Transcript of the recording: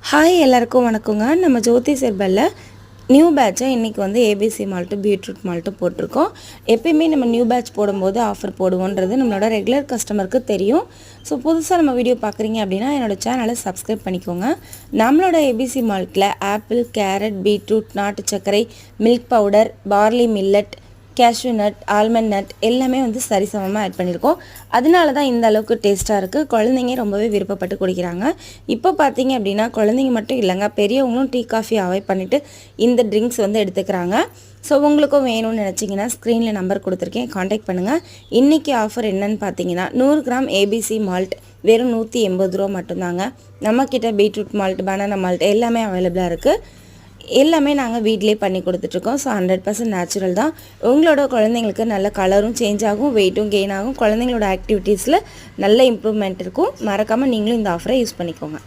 Hi எல்லாருக்கும் வணக்கங்க. நம்ம ஜோதி செர்பல்ல நியூ பேட்சை இன்றைக்கி வந்து ஏபிசி மால்ட்டும் பீட்ரூட் மால்ட்டும் போட்டிருக்கோம். எப்பயுமே நம்ம நியூ பேட்ச் போடும்போது ஆஃபர் போடுவோன்றது நம்மளோட ரெகுலர் கஸ்டமருக்கு தெரியும். ஸோ புதுசாக நம்ம வீடியோ பார்க்குறீங்க அப்படின்னா என்னோடய சேனலை சப்ஸ்கிரைப் பண்ணிக்கோங்க. நம்மளோட ஏபிசி மால்ட்டில் ஆப்பிள், கேரட், பீட்ரூட், நாட்டு சர்க்கரை, milk powder, barley millet, cashew nut, almond nut எல்லாமே வந்து சரிசமமாக ஆட் பண்ணியிருக்கோம். அதனால தான் இந்த அளவுக்கு டேஸ்ட்டாக இருக்குது. குழந்தைங்க ரொம்பவே விருப்பப்பட்டு குடிக்கிறாங்க. இப்போ பார்த்தீங்க அப்படின்னா குழந்தைங்க மட்டும் இல்லைங்க, பெரியவங்களும் டீ காஃபி அவாய்ட் பண்ணிவிட்டு இந்த ட்ரிங்க்ஸ் வந்து எடுத்துக்கிறாங்க. ஸோ உங்களுக்கும் வேணும்னு நினச்சிங்கன்னா ஸ்க்ரீனில் நம்பர் கொடுத்துருக்கேன், காண்டாக்ட் பண்ணுங்கள். இன்றைக்கி ஆஃபர் என்னன்னு பார்த்தீங்கன்னா 100 கிராம் ஏபிசி மால்ட் வெறும் 180 ரூபா மட்டும்தாங்க. நம்மக்கிட்ட பீட்ரூட் மால்ட், பனானா மால்ட் எல்லாமே அவைலபிளாக இருக்குது. எல்லாமே நாங்கள் வீட்டிலே பண்ணி கொடுத்துட்ருக்கோம். ஸோ 100% நேச்சுரல் தான். உங்களோட குழந்தைங்களுக்கு நல்ல கலரும் சேஞ்ச் ஆகும், வெயிட்டும் கெயின் ஆகும், குழந்தைங்களோட ஆக்டிவிட்டீஸில் நல்ல இம்ப்ரூவ்மெண்ட் இருக்கும். மறக்காமல் நீங்களும் இந்த ஆஃபரை யூஸ் பண்ணிக்கோங்க.